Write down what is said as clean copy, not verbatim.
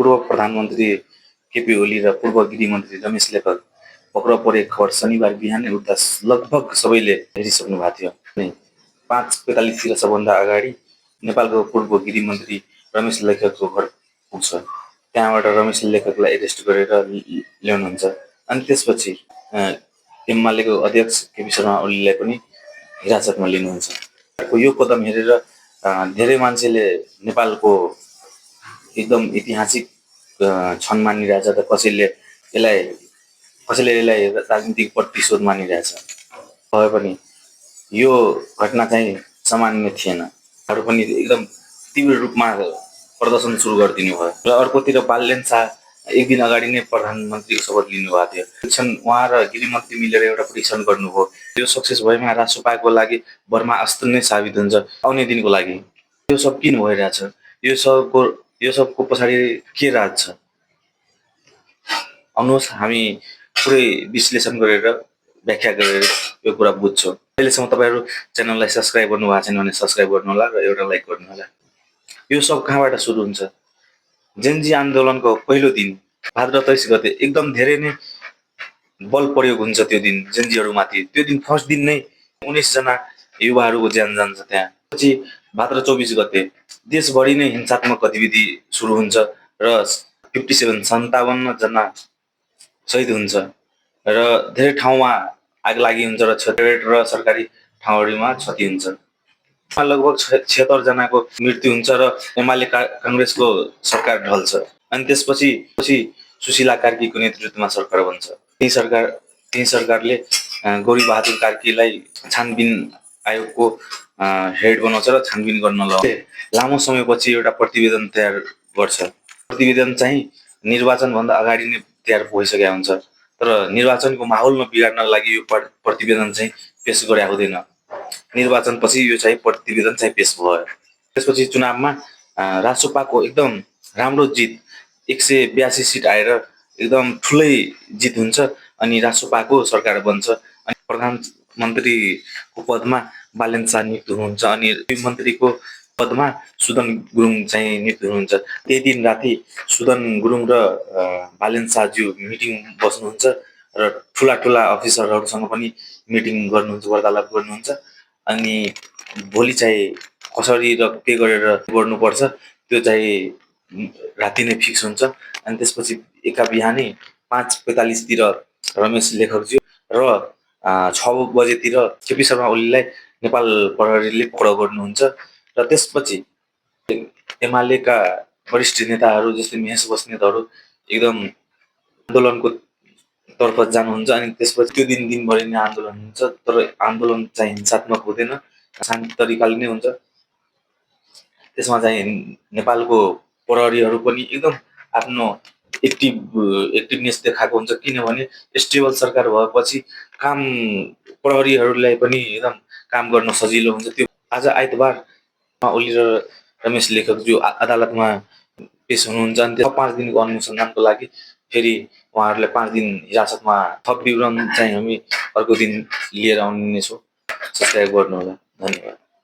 पूर्व प्रधानमन्त्री केपी ओली र पूर्व गृहमन्त्री रमेश लेखक पक्राउ परेको खबर शनिबार बिहानै उठ्दा लगभग सबैले हेरिसक्नु भएको थियो। अनि 5:45 तिर सबभन्दा अगाडि नेपालको पूर्व गृहमन्त्री रमेश लेखकको घर पुग्छ। त्यहाँबाट रमेश लेखकलाई एरेस्ट गरेर ल्याउनुहुन्छ। अनि त्यसपछि एमालेको अध्यक्ष केपी शर्मा ओलीलाई पनि हिरासतमा लिनुहुन्छ। यो कदम हेरेर धेरै मान्छेले नेपालको एकदम ऐतिहासिक क्षण मानिरहेछ त कसैले यसलाई राजनीतिक प्रतिशोध मानिरहेछ। भए पनि यो घटना चाहिँ सामान्य थिएन। अरू पनि एकदम तीव्र रूपमा प्रदर्शन सुरु गरिदिनु भयो। र अर्कोतिर बालेन शाह एक दिन अगाडि नै प्रधानमन्त्रीको शपथ लिनुभएको थियो। परीक्षण उहाँ र गृहमन्त्री मिलेर एउटा परीक्षण गर्नुभयो। यो सक्सेस भएमा राष्ट्रपाको लागि बर्मा अस्त्र नै साबित हुन्छ आउने दिनको लागि। यो सब किन भइरहेछ? यो सबको पछाडि के राज छ? आउनुहोस् हामी पुरै विश्लेषण गरेर व्याख्या गरेर यो कुरा बुझ्छौँ। अहिलेसम्म तपाईँहरू च्यानललाई सब्सक्राइब गर्नु भएको छैन भने सब्सक्राइब गर्नु होला र एउटा लाइक गर्नु होला। यो सब कहाँबाट सुरु हुन्छ? जेनजी आन्दोलनको पहिलो दिन भाद्र 23 गते एकदम धेरै नै बल प्रयोग हुन्छ। त्यो दिन जेनजीहरूमाथि त्यो दिन फर्स्ट दिन नै 19 जना युवाहरूको ज्यान जान्छ त्यहाँ। पछि भाद्र 24 गते देशभरि नै हिंसात्मक गतिविधि सुरु हुन्छ र 57 जना शहीद हुन्छ र धेरै ठाउँमा आगलागी हुन्छ र र सरकारी ठाउँहरूमा क्षति हुन्छ। लगभग 76 जनाको मृत्यु हुन्छ र एमाले काङ्ग्रेसको सरकार ढल्छ। अनि त्यसपछि सुशीला कार्कीको नेतृत्वमा सरकार बन्छ। त्यही सरकारले गौरीबहादुर कार्कीलाई छानबिन आयोगको हेड बनाउँछ र छानबिन गर्न लामो समयपछि एउटा प्रतिवेदन तयार गर्छ। प्रतिवेदन चाहिँ निर्वाचनभन्दा अगाडि नै तयार भइसकेको हुन्छ, तर निर्वाचनको माहौल नबिगार्नको लागि यो प्रतिवेदन चाहिँ पेश गरे हुँदैन। निर्वाचनपछि यो चाहिँ प्रतिवेदन चाहिँ पेश भयो। त्यसपछि चुनावमा राष्ट्रपाको एकदम राम्रो जित 182 सिट आएर एकदम ठुलै जित हुन्छ। अनि राष्ट्रपाको सरकार बन्छ। अनि प्रधानमन्त्रीको पदमा बालेन शाह नियुक्त हुनुहुन्छ अनि गृहमन्त्रीको पदमा सुदन गुरुङ चाहिँ नियुक्त हुनुहुन्छ। त्यही दिन राति सुदन गुरुङ र बालेन शाहज्यू मिटिङ बस्नुहुन्छ र ठुला अफिसरहरूसँग पनि मिटिङ गर्नुहुन्छ, वार्तालाप गर्नुहुन्छ। अनि भोलि चाहिँ कसरी र के गरेर गर्नुपर्छ त्यो चाहिँ राति नै फिक्स हुन्छ। अनि त्यसपछि एका बिहानै 5:45 तिर रमेश लेखकज्यू र 6 बजेतिर केपी शर्मा ओलीलाई नेपाल प्रहरीले पक्राउ गर्नुहुन्छ। र त्यसपछि एमालेका वरिष्ठ नेताहरू जस्तै महेश बस्नेतहरू एकदम आन्दोलनको तर्फ जानुहुन्छ। अनि त्यसपछि त्यो दिनभरि नै आन्दोलन हुन्छ, तर आन्दोलन चाहिँ हिंसात्मक हुँदैन, शान्ति तरिकाले नै हुन्छ। त्यसमा चाहिँ नेपालको प्रहरीहरू पनि एकदम आफ्नो एक्टिभनेस देखाएको हुन्छ, किनभने स्टेबल सरकार भएपछि प्रहरीहरूलाई पनि एकदम काम गर्न सजिलो हुन्छ। त्यो आज आइतबार ओली र रमेश लेखकज्यू अदालतमा पेश हुनुहुन्छ। अनि 5 दिनको अनुसन्धानको लागि फेरि उहाँहरूलाई 5 दिन हिरासतमा थप विवरण चाहिँ हामी अर्को दिन लिएर आउनेछौँ। सब्सक्राइब गर्नुहोला। धन्यवाद।